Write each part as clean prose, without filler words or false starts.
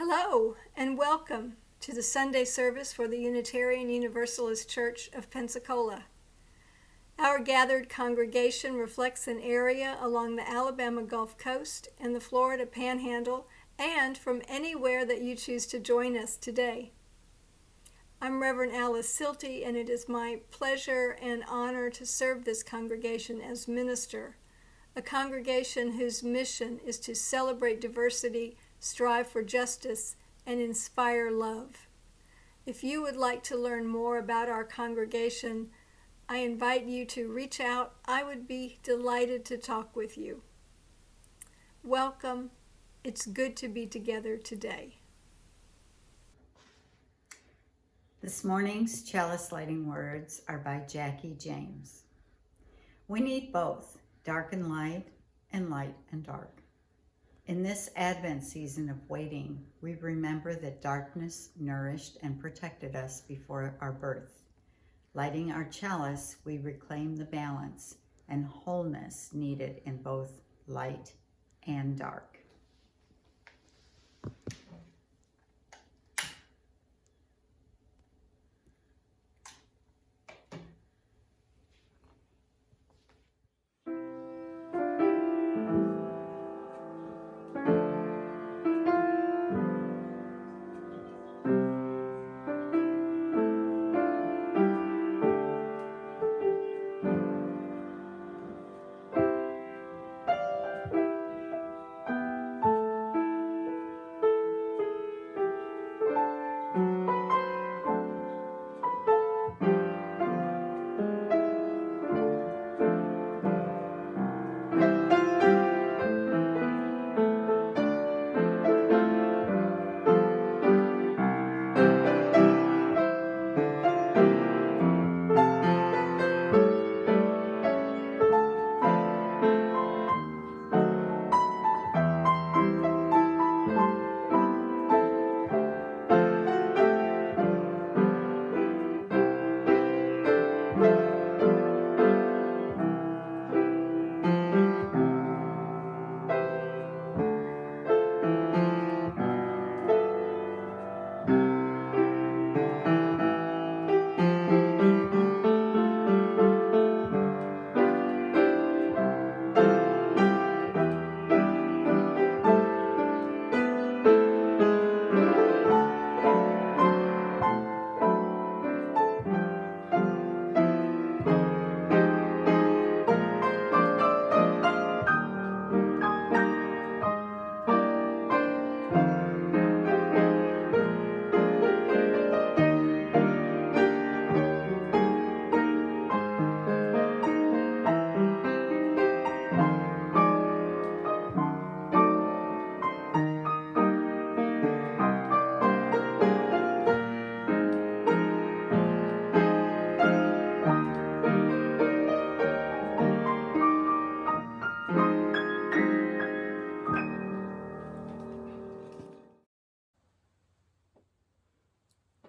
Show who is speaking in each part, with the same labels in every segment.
Speaker 1: Hello, and welcome to the Sunday service for the Unitarian Universalist Church of Pensacola. Our gathered congregation reflects an area along the Alabama Gulf Coast and the Florida Panhandle, and from anywhere that you choose to join us today. I'm Reverend Alice Silty, and it is my pleasure and honor to serve this congregation as minister, a congregation whose mission is to celebrate diversity, strive for justice, and inspire love. If you would like to learn more about our congregation, I invite you to reach out. I would be delighted to talk with you. Welcome. It's good to be together today.
Speaker 2: This morning's chalice lighting words are by Jackie James. We need both dark and light and dark. In this Advent season of waiting, we remember that darkness nourished and protected us before our birth. Lighting our chalice, we reclaim the balance and wholeness needed in both light and dark.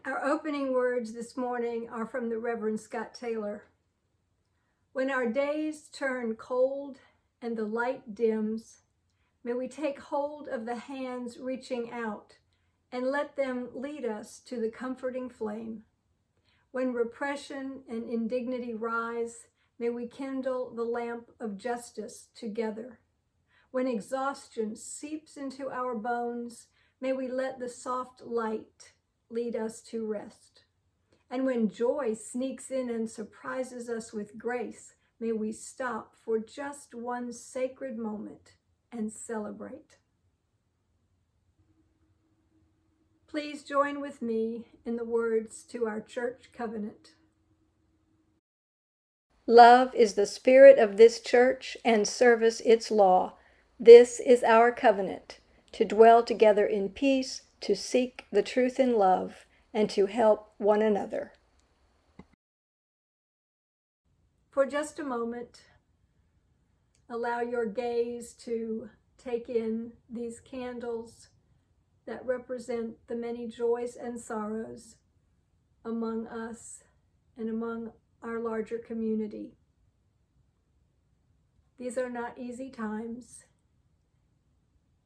Speaker 1: Our opening words this morning are from the Reverend Scott Taylor. When our days turn cold and the light dims, may we take hold of the hands reaching out and let them lead us to the comforting flame. When repression and indignity rise, may we kindle the lamp of justice together. When exhaustion seeps into our bones, may we let the soft light lead us to rest. And when joy sneaks in and surprises us with grace, may we stop for just one sacred moment and celebrate. Please join with me in the words to our church covenant. Love is the spirit of this church and service its law. This is our covenant, to dwell together in peace, to seek the truth in love, and to help one another. For just a moment, allow your gaze to take in these candles that represent the many joys and sorrows among us and among our larger community. These are not easy times,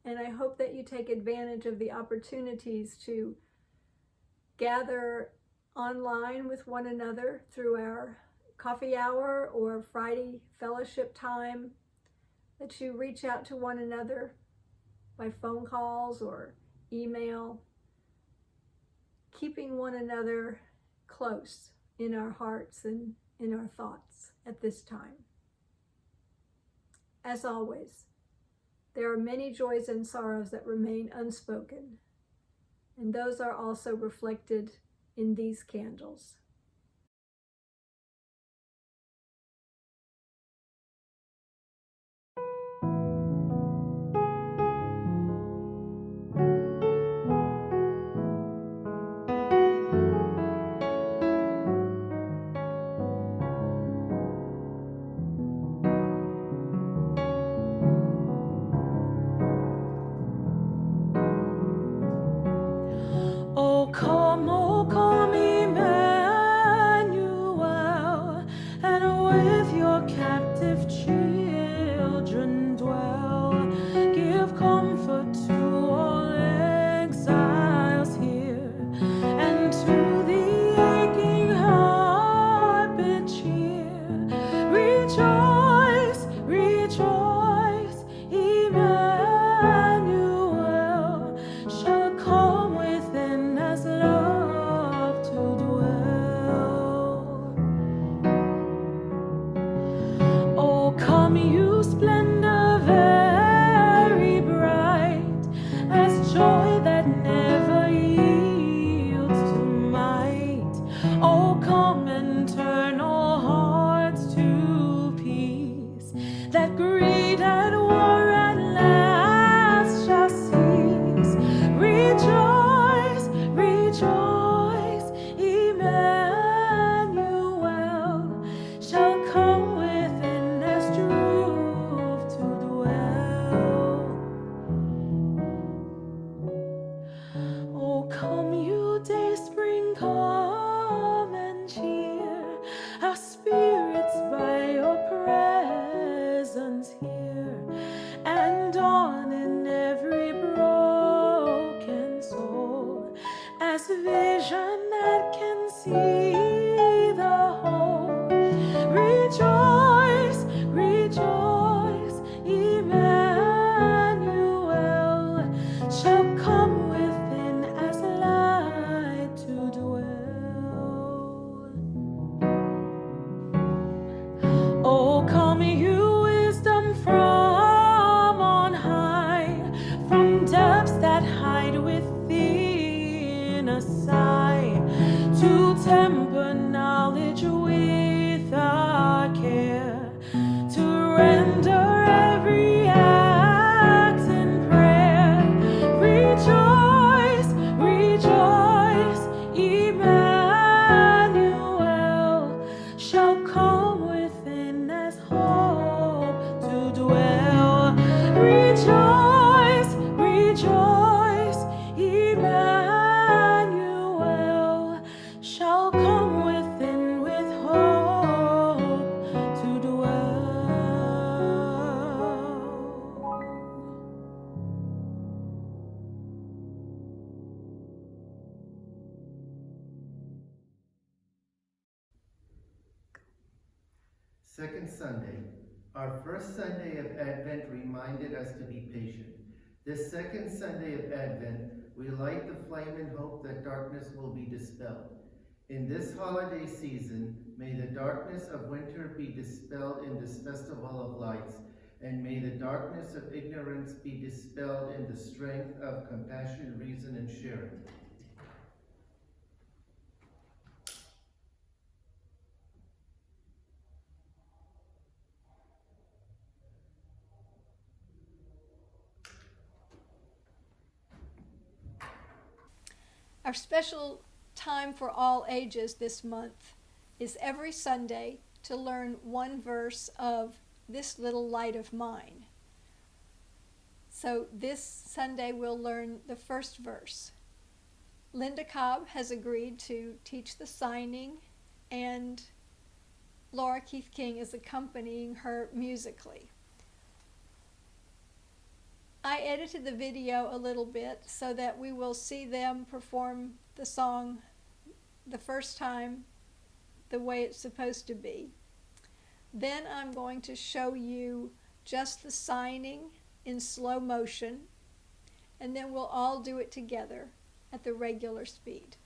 Speaker 1: And I hope that you take advantage of the opportunities to gather online with one another through our coffee hour or Friday fellowship time, that you reach out to one another by phone calls or email, keeping one another close in our hearts and in our thoughts at this time. As always, there are many joys and sorrows that remain unspoken, and those are also reflected in these candles.
Speaker 3: Oh come, Emmanuel, and with your captive children dwell. Give comfort to all exiles here, and to the aching heart bid cheer. Rejoice, rejoice, Emmanuel shall come within as love to dwell. Oh, come, you splendor very bright, as joy that never yields to might. Oh, come and turn all hearts to peace, that greed and war at last shall cease. Rejoice, rejoice, Emmanuel shall come within as truth to dwell. Oh, come, you dayspring, come and cheer our spirits by your presence here, and dawn in every broken soul as vision that can see the whole. Rejoice, rejoice, Emmanuel shall come within as light to dwell. Oh, come, you wisdom from on high, from depths that hide within a sigh, to temper knowledge with our care, to render every act in prayer. Rejoice, rejoice, Emmanuel shall come within as hope to dwell. Rejoice, rejoice, Emmanuel shall come within with hope to dwell.
Speaker 4: Second Sunday. Our first Sunday of Advent reminded us to be patient. This second Sunday of Advent, we light the flame in hope that darkness will be dispelled. In this holiday season, may the darkness of winter be dispelled in this festival of lights, and may the darkness of ignorance be dispelled in the strength of compassion, reason, and sharing.
Speaker 1: Our special time for all ages this month is every Sunday to learn one verse of This Little Light of Mine. So this Sunday we'll learn the first verse. Linda Cobb has agreed to teach the signing, and Laura Keith King is accompanying her musically. I edited the video a little bit so that we will see them perform the song the first time the way it's supposed to be. Then I'm going to show you just the signing in slow motion, and then we'll all do it together at the regular speed.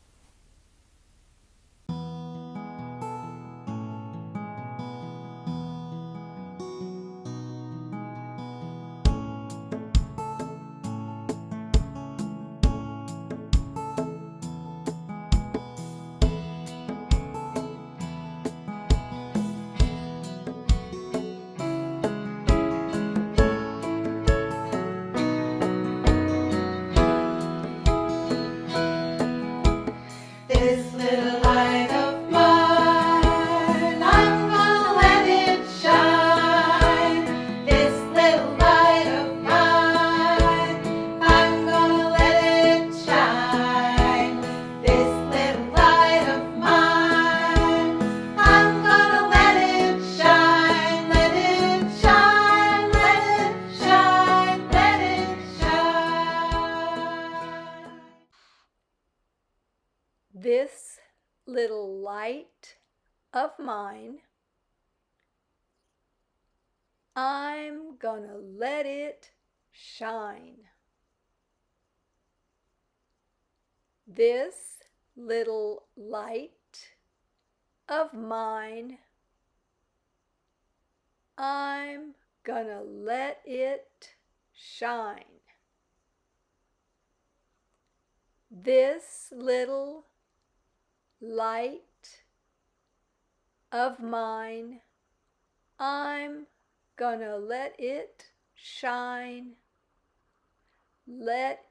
Speaker 3: This little light of mine, I'm gonna let it shine. This little light of mine, I'm gonna let it shine. This little light of mine, I'm gonna let it shine. Let it shine, let it shine, let it shine.
Speaker 1: This little light of mine, I'm gonna let it shine. This little light of mine, I'm gonna let it shine. This little light of mine, I'm gonna let it shine. Let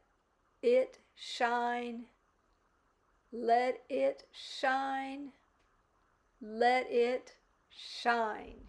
Speaker 1: it shine. Let it shine. Let it shine.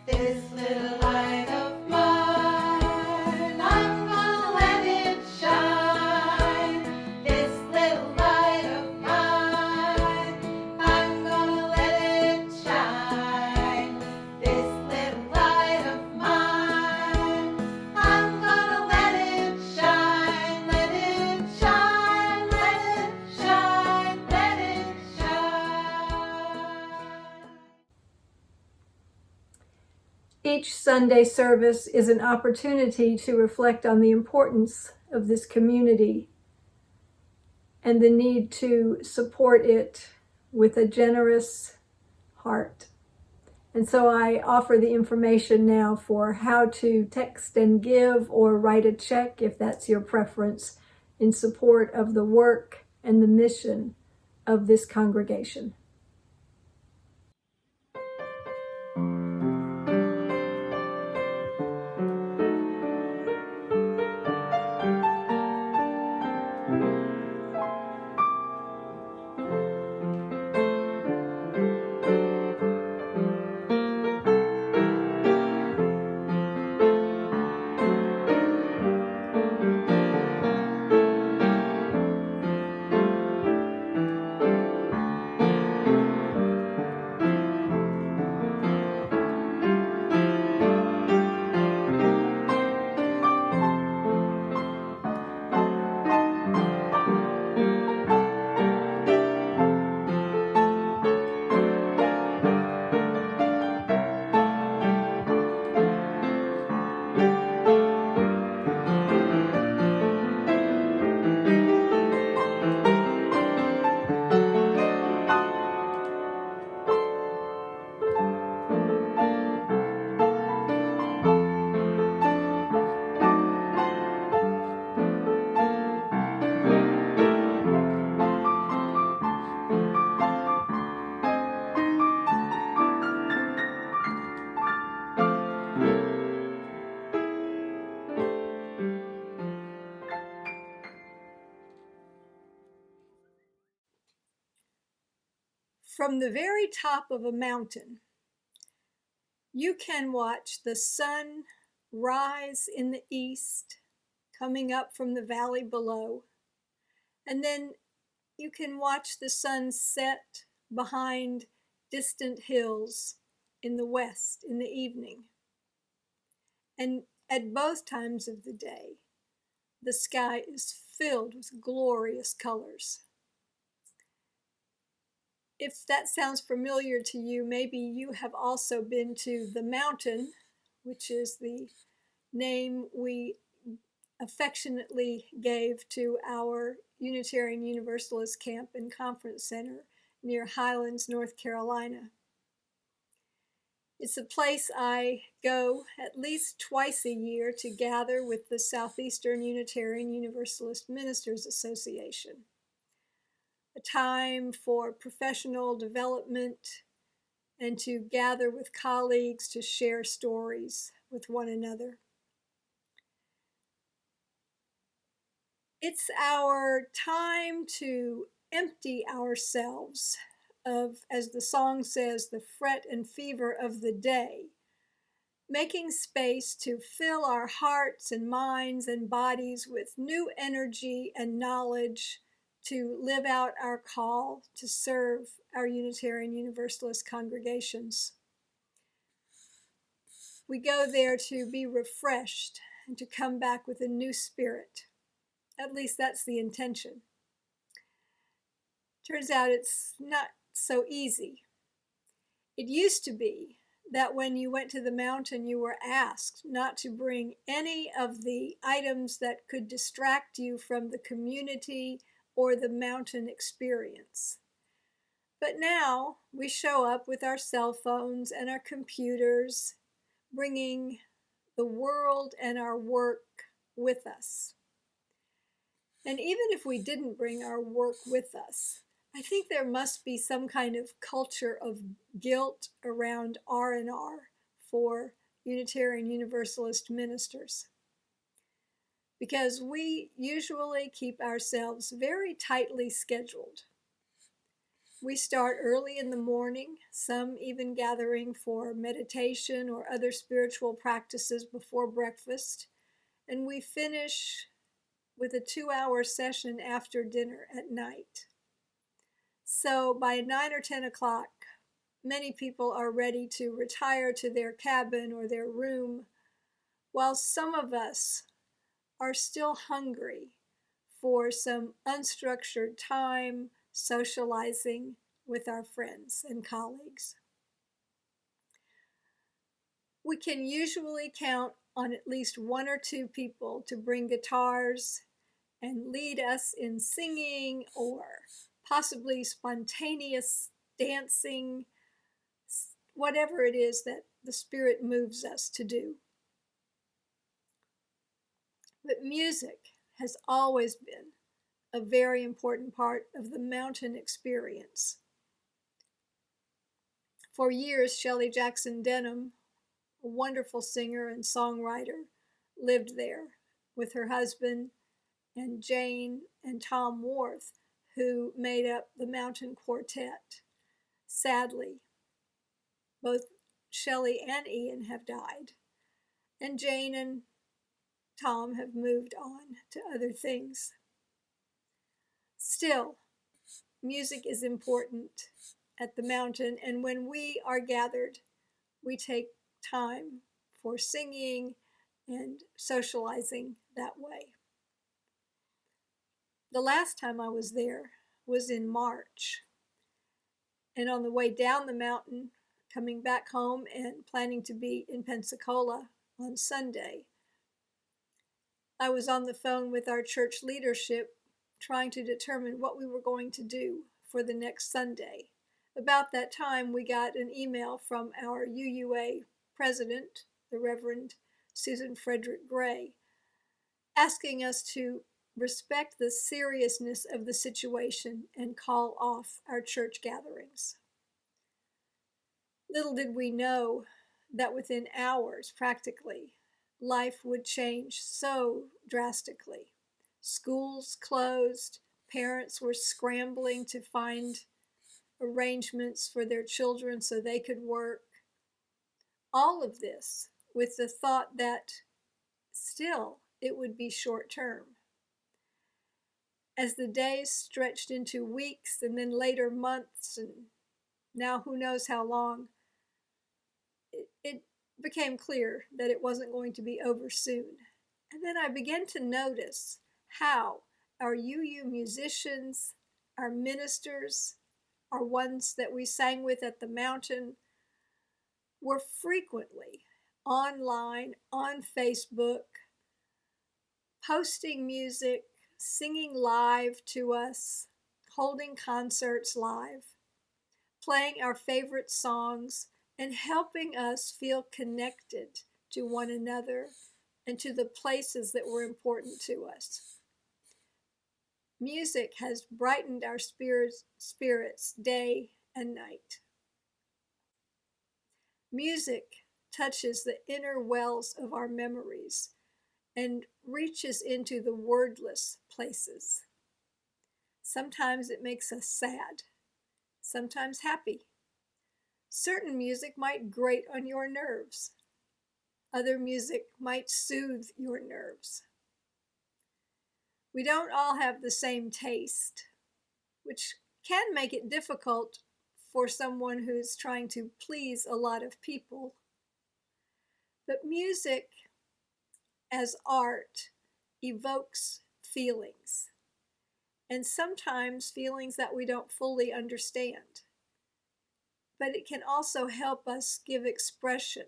Speaker 3: This little light of mine, I'm gonna let it shine. This little light of mine, I'm gonna let it shine. This little light of mine, I'm gonna let it shine. Let it shine, let it shine, let it shine.
Speaker 1: Each Sunday service is an opportunity to reflect on the importance of this community and the need to support it with a generous heart. And so I offer the information now for how to text and give or write a check, if that's your preference, in support of the work and the mission of this congregation. From the very top of a mountain, you can watch the sun rise in the east, coming up from the valley below. And then you can watch the sun set behind distant hills in the west in the evening. And at both times of the day, the sky is filled with glorious colors. If that sounds familiar to you, maybe you have also been to the mountain, which is the name we affectionately gave to our Unitarian Universalist camp and conference center near Highlands, North Carolina. It's a place I go at least twice a year to gather with the Southeastern Unitarian Universalist Ministers Association. A time for professional development and to gather with colleagues to share stories with one another. It's our time to empty ourselves of, as the song says, the fret and fever of the day, making space to fill our hearts and minds and bodies with new energy and knowledge to live out our call to serve our Unitarian Universalist congregations. We go there to be refreshed and to come back with a new spirit. At least that's the intention. Turns out it's not so easy. It used to be that when you went to the mountain, you were asked not to bring any of the items that could distract you from the community or the mountain experience. But now we show up with our cell phones and our computers, bringing the world and our work with us. And even if we didn't bring our work with us, I think there must be some kind of culture of guilt around R&R for Unitarian Universalist ministers, because we usually keep ourselves very tightly scheduled. We start early in the morning, some even gathering for meditation or other spiritual practices before breakfast, and we finish with a 2-hour session after dinner at night. So by 9 or 10 o'clock, many people are ready to retire to their cabin or their room, while some of us are still hungry for some unstructured time socializing with our friends and colleagues. We can usually count on at least 1 or 2 people to bring guitars and lead us in singing or possibly spontaneous dancing, whatever it is that the Spirit moves us to do. But music has always been a very important part of the mountain experience. For years, Shelley Jackson Denham, a wonderful singer and songwriter, lived there with her husband and Jane and Tom Worth, who made up the Mountain Quartet. Sadly, both Shelley and Ian have died, and Jane and Tom have moved on to other things. Still, music is important at the mountain, and when we are gathered, we take time for singing and socializing that way. The last time I was there was in March, and on the way down the mountain, coming back home and planning to be in Pensacola on Sunday, I was on the phone with our church leadership trying to determine what we were going to do for the next Sunday. About that time, we got an email from our UUA president, the Reverend Susan Frederick Gray, asking us to respect the seriousness of the situation and call off our church gatherings. Little did we know that within hours, practically, life would change so drastically. Schools closed, parents were scrambling to find arrangements for their children so they could work. All of this with the thought that still it would be short term. As the days stretched into weeks and then later months, and now who knows how long, became clear that it wasn't going to be over soon. And then I began to notice how our UU musicians, our ministers, our ones that we sang with at the mountain, were frequently online, on Facebook, posting music, singing live to us, holding concerts live, playing our favorite songs, and helping us feel connected to one another and to the places that were important to us. Music has brightened our spirits day and night. Music touches the inner wells of our memories and reaches into the wordless places. Sometimes it makes us sad, sometimes happy. Certain music might grate on your nerves. Other music might soothe your nerves. We don't all have the same taste, which can make it difficult for someone who's trying to please a lot of people. But music as art evokes feelings, and sometimes feelings that we don't fully understand. But it can also help us give expression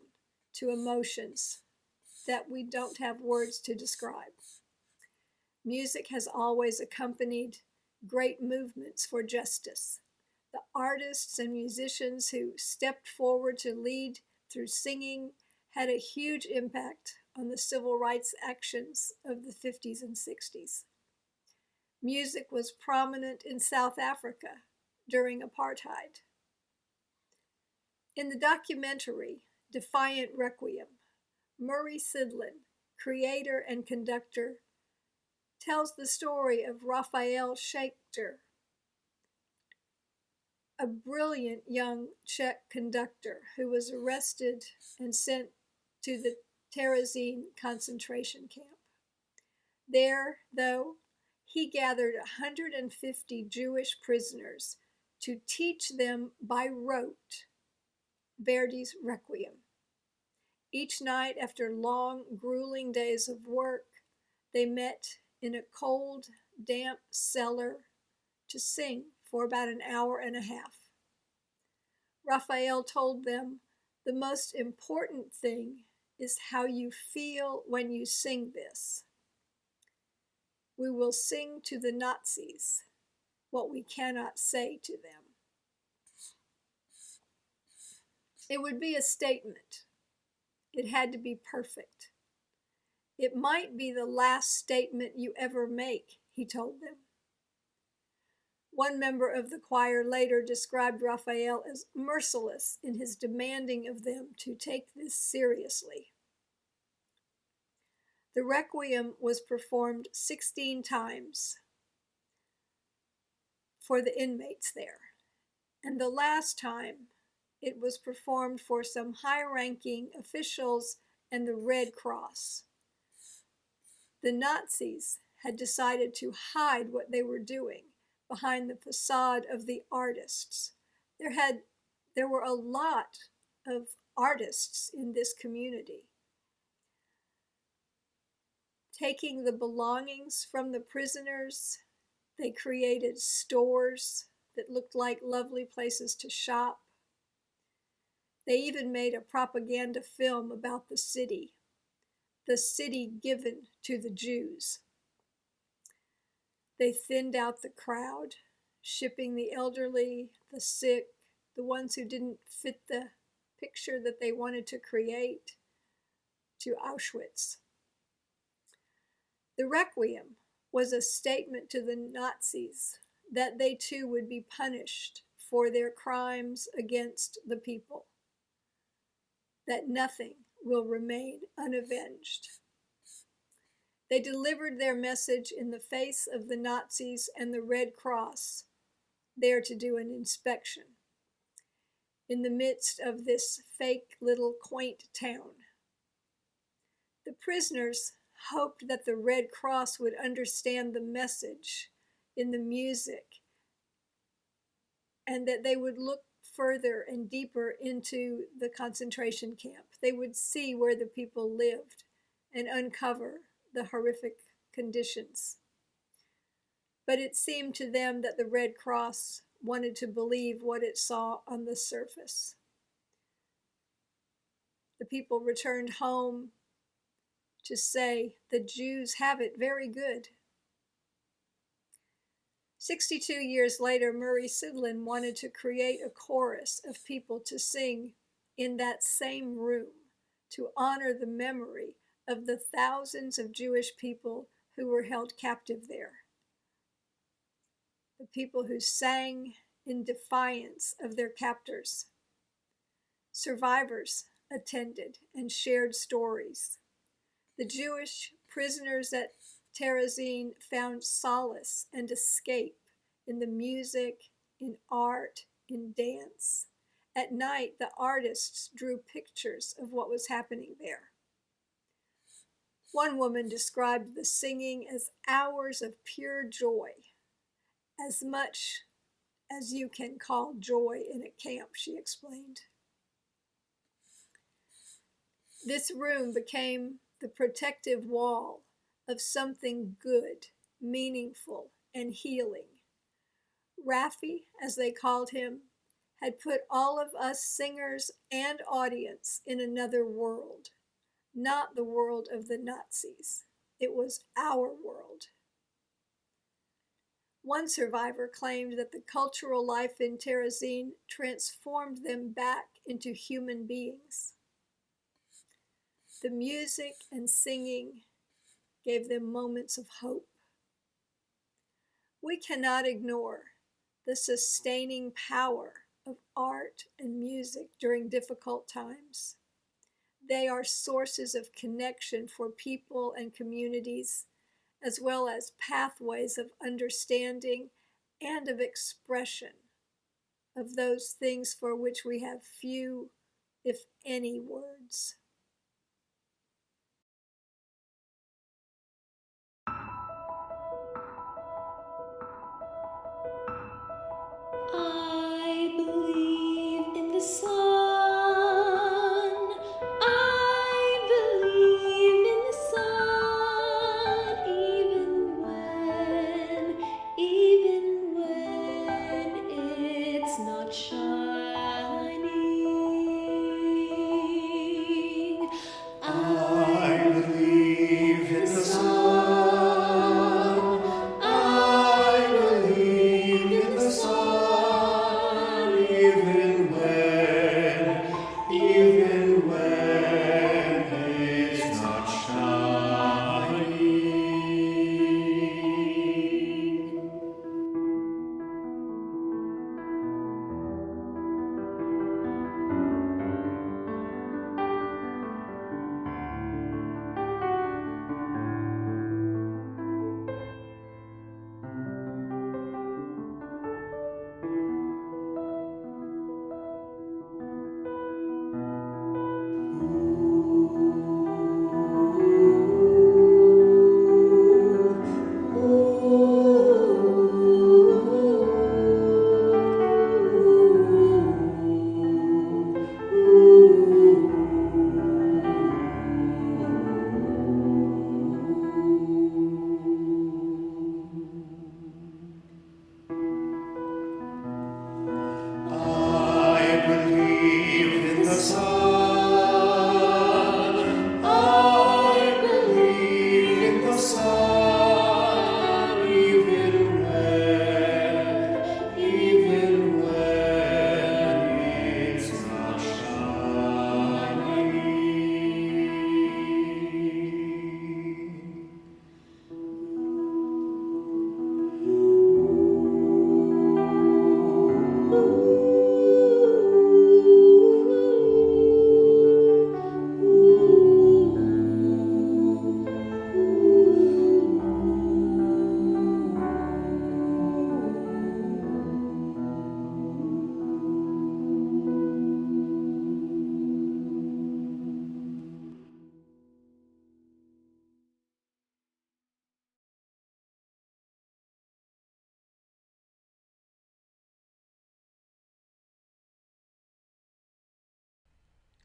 Speaker 1: to emotions that we don't have words to describe. Music has always accompanied great movements for justice. The artists and musicians who stepped forward to lead through singing had a huge impact on the civil rights actions of the 50s and 60s. Music was prominent in South Africa during apartheid. In the documentary Defiant Requiem, Murray Sidlin, creator and conductor, tells the story of Raphael Schechter, a brilliant young Czech conductor who was arrested and sent to the Terezin concentration camp. There, though, he gathered 150 Jewish prisoners to teach them by rote Verdi's Requiem. Each night, after long, grueling days of work, they met in a cold, damp cellar to sing for about an hour and a half. Raphael told them, "The most important thing is how you feel when you sing this. We will sing to the Nazis what we cannot say to them." It would be a statement. It had to be perfect. It might be the last statement you ever make, he told them. One member of the choir later described Raphael as merciless in his demanding of them to take this seriously. The Requiem was performed 16 times for the inmates there, and the last time it was performed for some high-ranking officials and the Red Cross. The Nazis had decided to hide what they were doing behind the facade of the artists. There were a lot of artists in this community. Taking the belongings from the prisoners, they created stores that looked like lovely places to shop. They even made a propaganda film about the city given to the Jews. They thinned out the crowd, shipping the elderly, the sick, the ones who didn't fit the picture that they wanted to create, to Auschwitz. The Requiem was a statement to the Nazis that they too would be punished for their crimes against the people, that nothing will remain unavenged. They delivered their message in the face of the Nazis and the Red Cross, there to do an inspection, in the midst of this fake little quaint town. The prisoners hoped that the Red Cross would understand the message in the music and that they would look further and deeper into the concentration camp. They would see where the people lived and uncover the horrific conditions. But it seemed to them that the Red Cross wanted to believe what it saw on the surface. The people returned home to say, the Jews have it very good. 62 years later, Murray Sidlin wanted to create a chorus of people to sing in that same room to honor the memory of the thousands of Jewish people who were held captive there. The people who sang in defiance of their captors. Survivors attended and shared stories. The Jewish prisoners at Terezin found solace and escape in the music, in art, in dance. At night, the artists drew pictures of what was happening there. One woman described the singing as hours of pure joy, as much as you can call joy in a camp, she explained. This room became the protective wall of something good, meaningful, and healing. Raffi, as they called him, had put all of us singers and audience in another world, not the world of the Nazis. It was our world. One survivor claimed that the cultural life in Terezin transformed them back into human beings. The music and singing gave them moments of hope. We cannot ignore the sustaining power of art and music during difficult times. They are sources of connection for people and communities, as well as pathways of understanding and of expression of those things for which we have few, if any, words.
Speaker 5: I believe in the sun. I believe in the sun, even when it's not shining.
Speaker 6: I believe in the sun. I believe in the sun, even when it's not shining.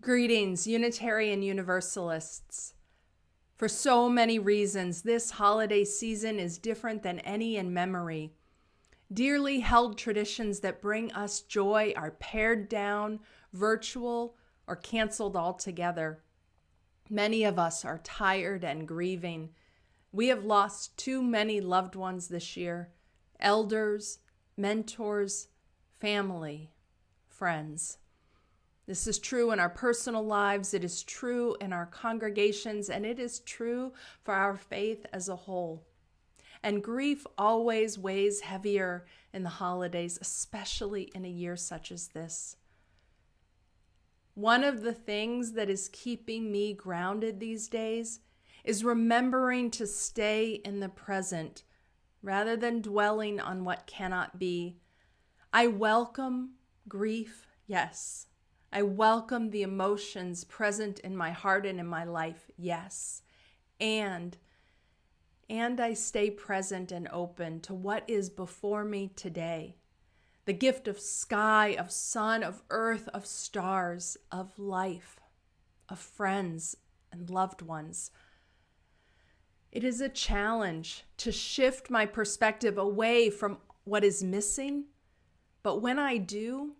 Speaker 7: Greetings, Unitarian Universalists. For so many reasons, this holiday season is different than any in memory. Dearly held traditions that bring us joy are pared down, virtual, or canceled altogether. Many of us are tired and grieving. We have lost too many loved ones this year: elders, mentors, family, friends. This is true in our personal lives, it is true in our congregations, and it is true for our faith as a whole. And grief always weighs heavier in the holidays, especially in a year such as this. One of the things that is keeping me grounded these days is remembering to stay in the present rather than dwelling on what cannot be. I welcome grief, yes. I welcome the emotions present in my heart and in my life, yes. And I stay present and open to what is before me today. The gift of sky, of sun, of earth, of stars, of life, of friends and loved ones. It is a challenge to shift my perspective away from what is missing, but when I do,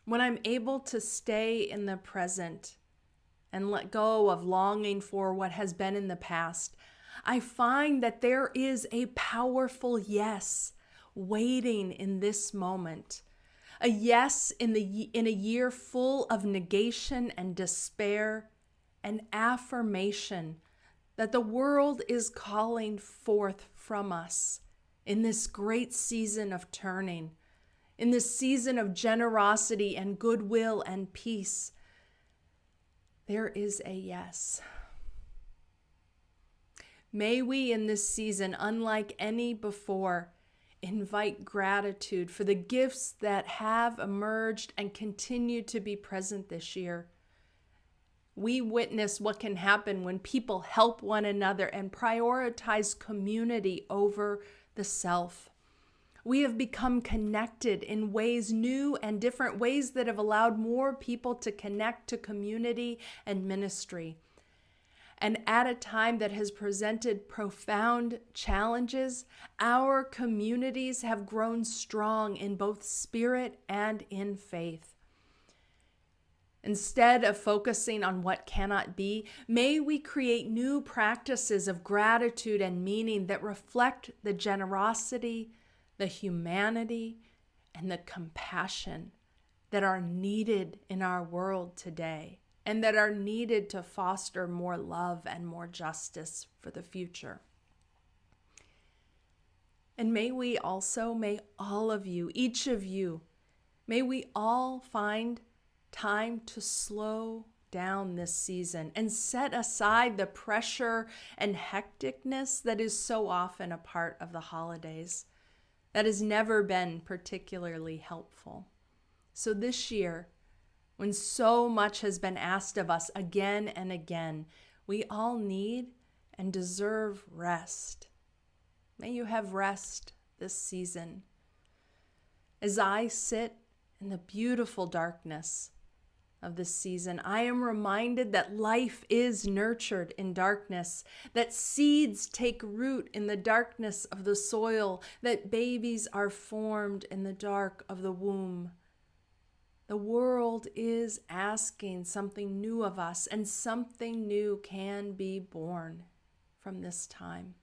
Speaker 7: when I'm able to stay in the present and let go of longing for what has been in the past, I find that there is a powerful yes waiting in this moment. A yes in a year full of negation and despair, an affirmation that the world is calling forth from us in this great season of turning, in this season of generosity and goodwill and peace. There is a yes. May we in this season, unlike any before, invite gratitude for the gifts that have emerged and continue to be present this year. We witness what can happen when people help one another and prioritize community over the self. We have become connected in ways new and different, ways that have allowed more people to connect to community and ministry. And at a time that has presented profound challenges, our communities have grown strong in both spirit and in faith. Instead of focusing on what cannot be, may we create new practices of gratitude and meaning that reflect the generosity, the humanity, and the compassion that are needed in our world today and that are needed to foster more love and more justice for the future. And may all of you, each of you, may we all find time to slow down this season and set aside the pressure and hecticness that is so often a part of the holidays. That has never been particularly helpful. So this year, when so much has been asked of us again and again, we all need and deserve rest. May you have rest this season. As I sit in the beautiful darkness of this season, I am reminded that life is nurtured in darkness, that seeds take root in the darkness of the soil, that babies are formed in the dark of the womb. The world is asking something new of us, and something new can be born from this time.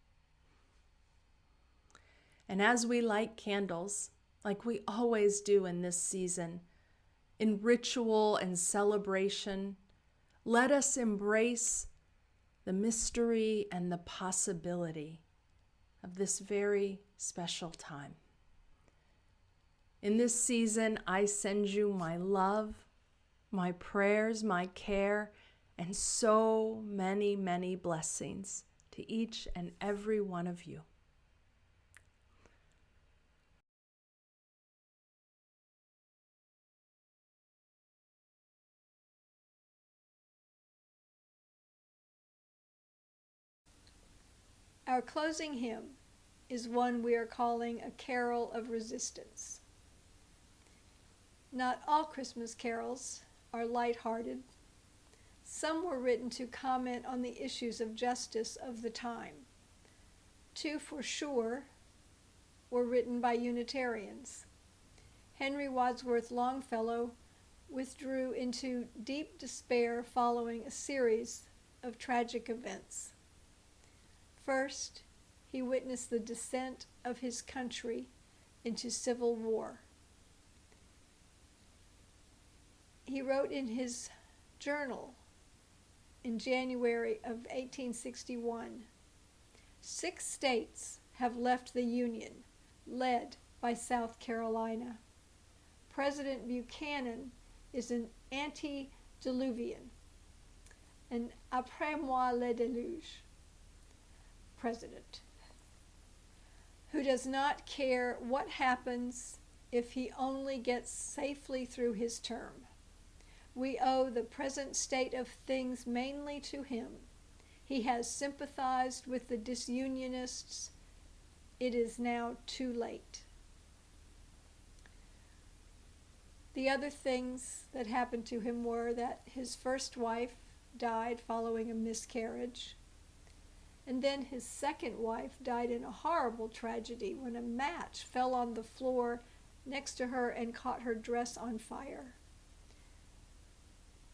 Speaker 7: And as we light candles, like we always do in this season, in ritual and celebration, let us embrace the mystery and the possibility of this very special time. In this season, I send you my love, my prayers, my care, and so many, many blessings to each and every one of you.
Speaker 1: Our closing hymn is one we are calling a carol of resistance. Not all Christmas carols are light-hearted Some were written to comment on the issues of justice of the time. 2 for sure were written by Unitarians. Henry Wadsworth Longfellow withdrew into deep despair following a series of tragic events. First, he witnessed the descent of his country into civil war. He wrote in his journal in January of 1861, 6 states have left the Union, led by South Carolina. President Buchanan is an antediluvian, an après moi le déluge president, who does not care what happens if he only gets safely through his term. We owe the present state of things mainly to him. He has sympathized with the disunionists. It is now too late. The other things that happened to him were that his first wife died following a miscarriage, and then his second wife died in a horrible tragedy when a match fell on the floor next to her and caught her dress on fire.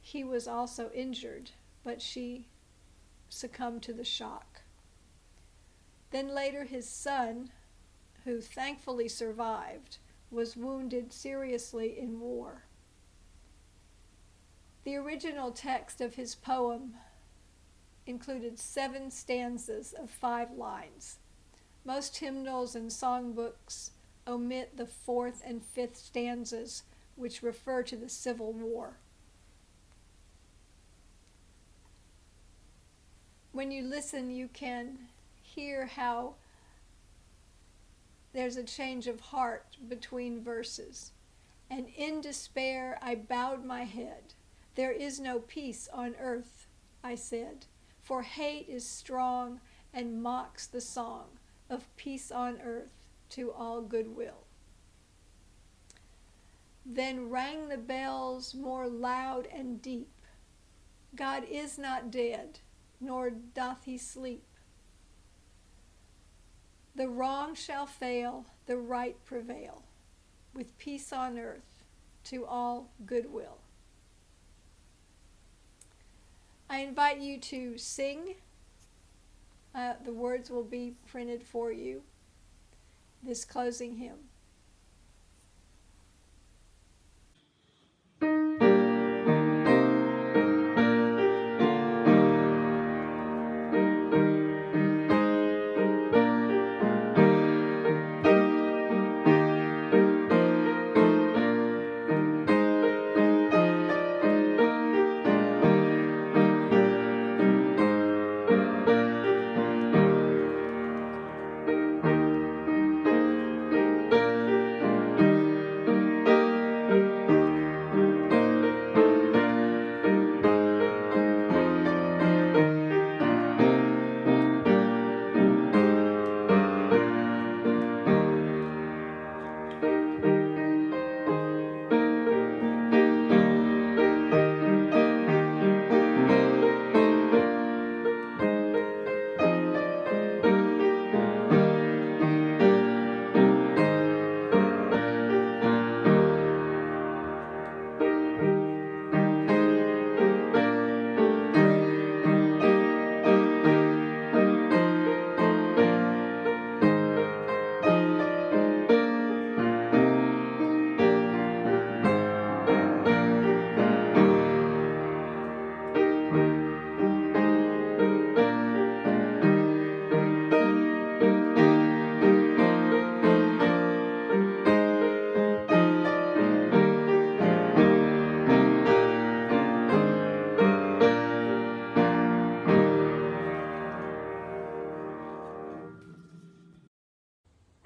Speaker 1: He was also injured, but she succumbed to the shock. Then later his son, who thankfully survived, was wounded seriously in war. The original text of his poem included 7 stanzas of 5 lines. Most hymnals and songbooks omit the 4th and 5th stanzas, which refer to the Civil War. When you listen, you can hear how there's a change of heart between verses. And in despair I bowed my head. There is no peace on earth, I said, for hate is strong and mocks the song of peace on earth to all goodwill. Then rang the bells more loud and deep. God is not dead, nor doth he sleep. The wrong shall fail, the right prevail, with peace on earth to all goodwill. I invite you to sing. The words will be printed for you. This closing hymn.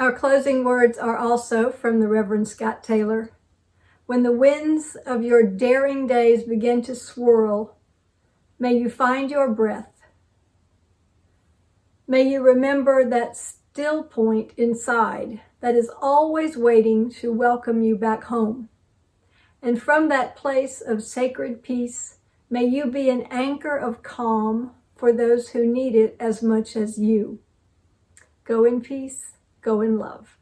Speaker 1: Our closing words are also from the Reverend Scott Taylor. When the winds of your daring days begin to swirl, may you find your breath. May you remember that still point inside that is always waiting to welcome you back home. And from that place of sacred peace, May you be an anchor of calm for those who need it as much as you. Go in peace, go in love.